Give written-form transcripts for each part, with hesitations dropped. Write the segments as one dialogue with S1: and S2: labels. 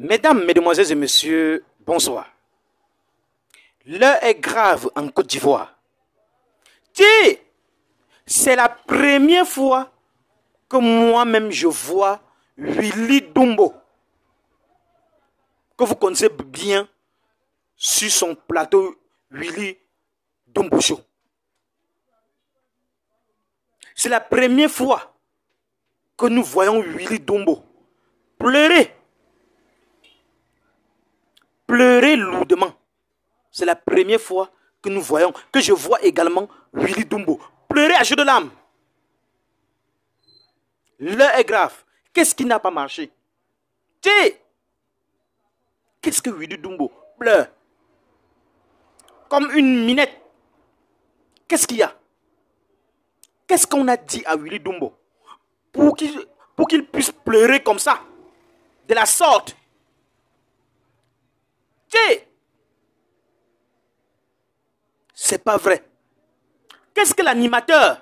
S1: Mesdames, Mesdemoiselles et Messieurs, bonsoir. L'heure est grave en Côte d'Ivoire. C'est la première fois que moi-même je vois Willy Dumbo, que vous connaissez bien sur son plateau Willy Dumbo Show. C'est la première fois que nous voyons Willy Dumbo pleurer lourdement. C'est la première fois que nous voyons, que je vois également Willy Dumbo pleurer à chaudes de larmes. L'heure est grave. Qu'est-ce qui n'a pas marché? Qu'est-ce que Willy Dumbo pleure? Comme une minette. Qu'est-ce qu'il y a? Qu'est-ce qu'on a dit à Willy Dumbo pour qu'il puisse pleurer comme ça, de la sorte? C'est pas vrai. Qu'est-ce que l'animateur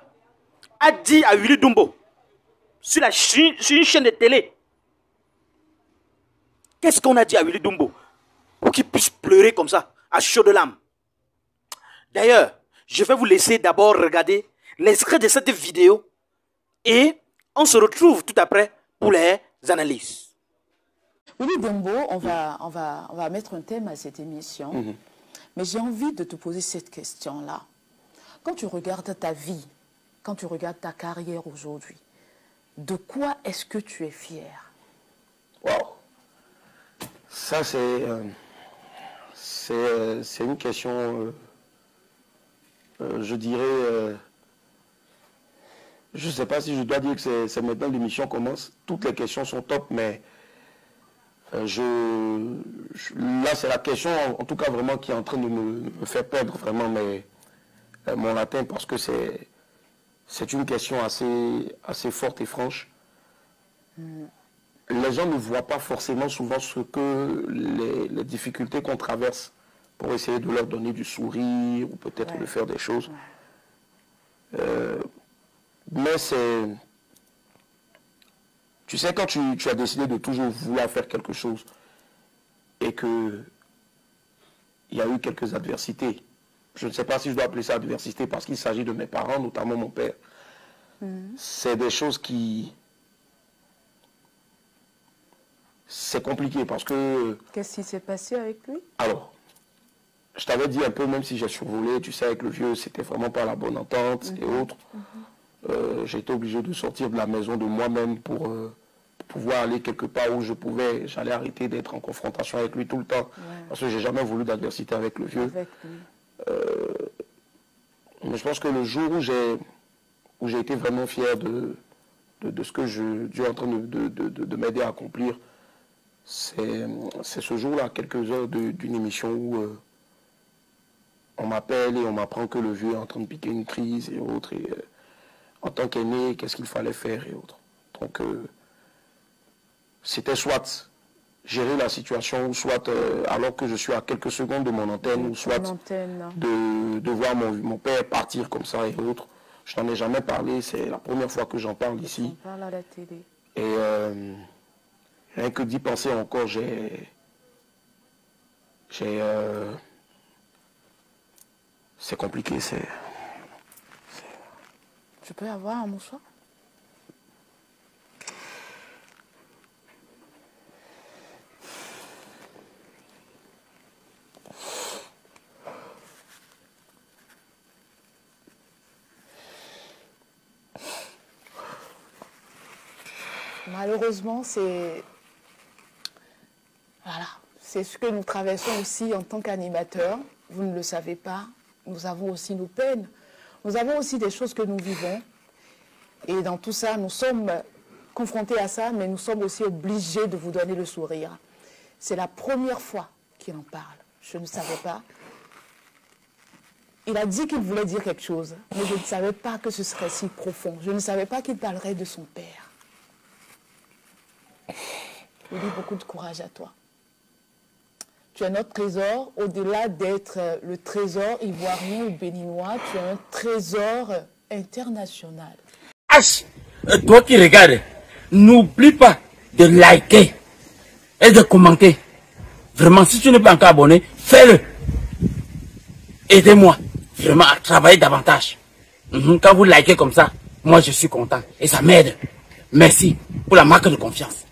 S1: a dit à Willy Dumbo sur une chaîne de télé? Qu'est-ce qu'on a dit à Willy Dumbo pour qu'il puisse pleurer comme ça, à chaudes larmes? D'ailleurs, je vais vous laisser d'abord regarder l'extrait de cette vidéo et on se retrouve tout après pour les analyses.
S2: Willy Dumbo, on va mettre un thème à cette émission, mais j'ai envie de te poser cette question-là. Quand tu regardes ta vie, quand tu regardes ta carrière aujourd'hui, de quoi est-ce que tu es fier?
S3: Wow. Ça, c'est une question, je dirais, je ne sais pas si je dois dire que c'est maintenant l'émission commence. Toutes les questions sont top, mais là, c'est la question, en tout cas, vraiment, qui est en train de me faire perdre vraiment mon latin, parce que c'est une question assez forte et franche. Les gens ne voient pas forcément souvent ce que les difficultés qu'on traverse pour essayer de leur donner du sourire ou peut-être de faire des choses. Mais c'est... Tu sais, quand tu as décidé de toujours vouloir faire quelque chose et qu'il y a eu quelques adversités, je ne sais pas si je dois appeler ça adversité parce qu'il s'agit de mes parents, notamment mon père, c'est des choses qui... C'est compliqué parce que...
S2: Qu'est-ce qui s'est passé avec lui?
S3: Alors, je t'avais dit un peu, même si j'ai survolé, tu sais, avec le vieux, c'était vraiment pas la bonne entente et autres. J'ai été obligé de sortir de la maison de moi-même pour pouvoir aller quelque part où je pouvais. J'allais arrêter d'être en confrontation avec lui tout le temps. Parce que j'ai jamais voulu d'adversité avec le vieux. Mais je pense que le jour où j'ai été vraiment fier de ce que Dieu est en train de m'aider à accomplir, c'est ce jour-là, quelques heures d'une émission où on m'appelle et on m'apprend que le vieux est en train de piquer une crise et autres. Et, en tant qu'aîné, qu'est-ce qu'il fallait faire et autres. Donc, c'était soit gérer la situation, ou soit, alors que je suis à quelques secondes de mon antenne, ou soit de voir mon père partir comme ça et autres. Je n'en ai jamais parlé, c'est la première fois que j'en parle ici.
S2: On parle à la télé.
S3: Et rien que d'y penser encore, c'est compliqué, c'est...
S2: Je peux avoir un mouchoir? Malheureusement, c'est... Voilà, c'est ce que nous traversons aussi en tant qu'animateurs. Vous ne le savez pas, nous avons aussi nos peines. Nous avons aussi des choses que nous vivons. Et dans tout ça, nous sommes confrontés à ça, mais nous sommes aussi obligés de vous donner le sourire. C'est la première fois qu'il en parle. Je ne savais pas. Il a dit qu'il voulait dire quelque chose, mais je ne savais pas que ce serait si profond. Je ne savais pas qu'il parlerait de son père. Je dis beaucoup de courage à toi. Tu es notre trésor, au-delà d'être le trésor ivoirien ou béninois, tu es un trésor international.
S4: H, toi qui regardes, n'oublie pas de liker, et de commenter. Vraiment, si tu n'es pas encore abonné, fais-le. Aidez-moi vraiment à travailler davantage. Quand vous likez comme ça, moi je suis content et ça m'aide. Merci pour la marque de confiance.